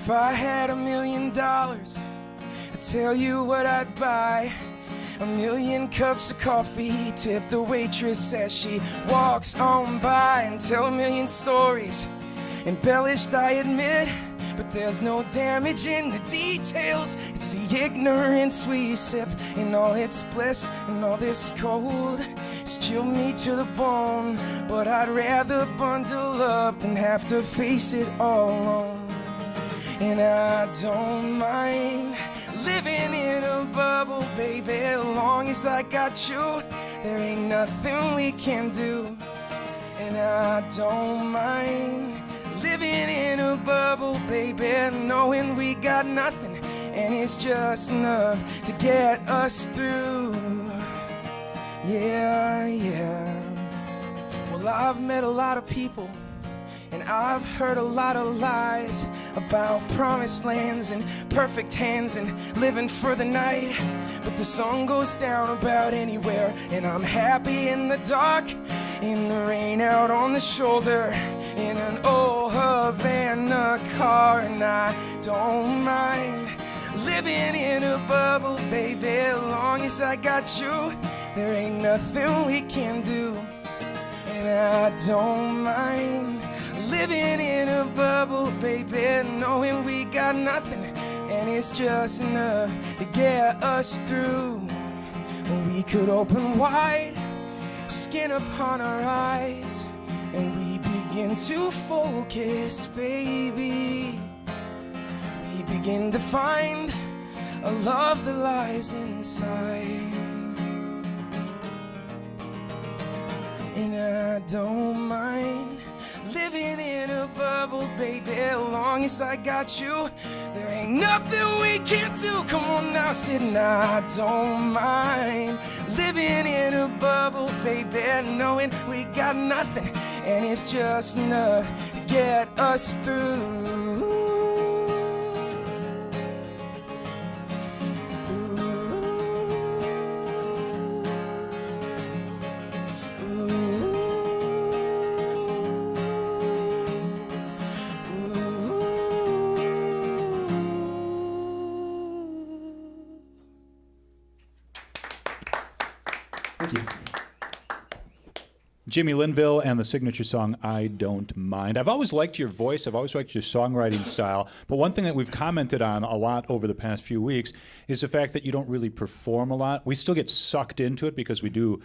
If I had $1 million, I'd tell you what I'd buy. 1,000,000 cups of coffee, tip the waitress as she walks on by, and tell 1,000,000 stories, embellished I admit, but there's no damage in the details. It's the ignorance we sip in all its bliss and all this cold. It's chilled me to the bone, but I'd rather bundle up than have to face it all alone. And I don't mind living in a bubble, baby, as long as I got you. There ain't nothing we can do. And I don't mind living in a bubble, baby, knowing we got nothing, and it's just enough to get us through. Yeah, yeah. Well, I've met a lot of people, and I've heard a lot of lies about promised lands and perfect hands and living for the night. But the sun goes down about anywhere, and I'm happy in the dark, in the rain, out on the shoulder, in an old Havana car. And I don't mind living in a bubble, baby, as long as I got you. There ain't nothing we can do. And I don't mind living in a bubble, baby, knowing we got nothing, and it's just enough to get us through. We could open wide, skin upon our eyes, and we begin to focus, baby. We begin to find a love that lies inside. And I don't mind living in a bubble, baby, as long as I got you. There ain't nothing we can't do. Come on now, sit, and I don't mind living in a bubble, baby, knowing we got nothing, and it's just enough to get us through. Thank you. Jimmie Linville and the signature song, I Don't Mind. I've always liked your voice. I've always liked your songwriting style. But one thing that we've commented on a lot over the past few weeks is the fact that you don't really perform a lot. We still get sucked into it because we do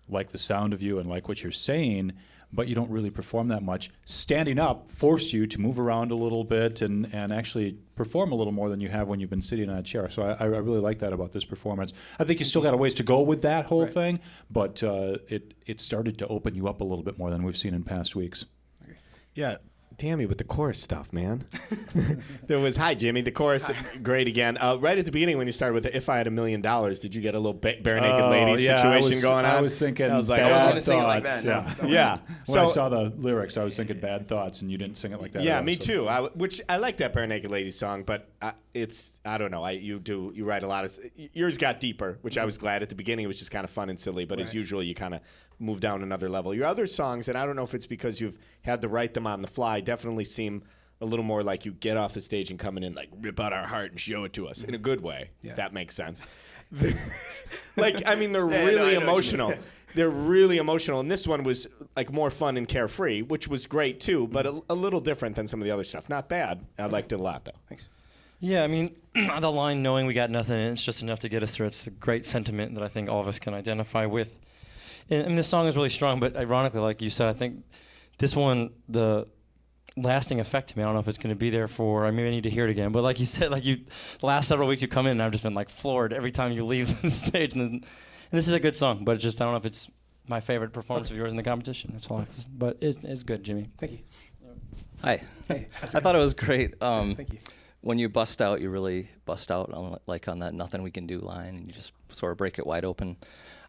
like the sound of you and like what you're saying, but you don't really perform that much. Standing up forced you to move around a little bit and actually perform a little more than you have when you've been sitting on a chair. So I really like that about this performance. I think you still got a ways to go with that whole thing, but it started to open you up a little bit more than we've seen in past weeks. Yeah. Damn you with the chorus stuff, man. There was, hi, Jimmy. The chorus, great again. Right at the beginning when you started with the If I Had $1 Million, did you get a little bare naked lady situation going on? I was thinking I was like, bad I was gonna sing it like thoughts. that, no. Yeah. When I saw the lyrics, I was thinking bad thoughts, and you didn't sing it like that. Yeah, at all, me so. too. Which I like that bare naked lady song, but it's, I don't know. You write a lot of, yours got deeper, which I was glad. At the beginning it was just kind of fun and silly, but as usual you kind of move down another level. Your other songs, and I don't know if it's because you've had to write them on the fly, definitely seem a little more like you get off the stage and coming in like rip out our heart and show it to us in a good way, if that makes sense. Like, I mean, they're really emotional. They're really emotional, and this one was like more fun and carefree, which was great too, but a little different than some of the other stuff. Not bad. I liked it a lot, though. Thanks. Yeah, I mean, the line knowing we got nothing and it's just enough to get us through, it's a great sentiment that I think all of us can identify with. And, I mean, this song is really strong, but ironically, like you said, I think this one, the lasting effect to me, I don't know if it's going to be there for, I maybe I need to hear it again, but like you said, like the last several weeks you come in and I've just been like floored every time you leave the stage. And this is a good song, but I don't know if it's my favorite performance of yours in the competition. That's all I have to say. But it's good, Jimmy. Thank you. Hi. Hey, I thought it was great. Thank you. When you bust out, you really bust out on that "Nothing We Can Do" line, and you just sort of break it wide open.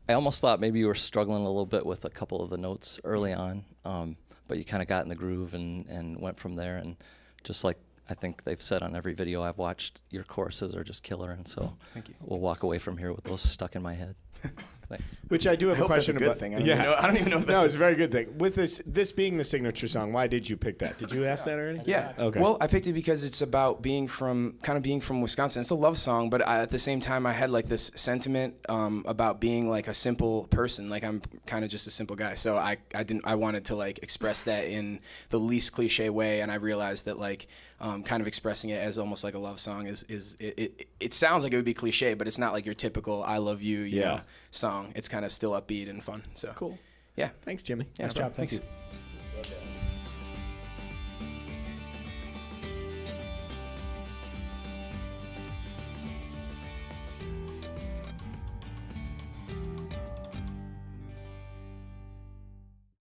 I almost thought maybe you were struggling a little bit with a couple of the notes early on, but you kind of got in the groove and went from there. And just like I think they've said on every video I've watched, your choruses are just killer. And so Thank you. we'll walk away from here with those stuck in my head. Thanks. Which I do have I a hope that's question a good about. thing. I don't even know if No, that's it's a very good thing. With this being the signature song, why did you pick that? Did you ask that already? Yeah. Okay. Well, I picked it because it's about being from Wisconsin. It's a love song, but at the same time, I had like this sentiment about being like a simple person. Like I'm kind of just a simple guy, so I wanted to like express that in the least cliche way, and I realized that like kind of expressing it as almost like a love song it sounds like it would be cliche, but it's not like your typical "I love you" you know song. It's kind of still upbeat and fun. So Cool. Yeah. Thanks, Jimmy. Yeah, Nice no job. problem. Thank Thanks. you.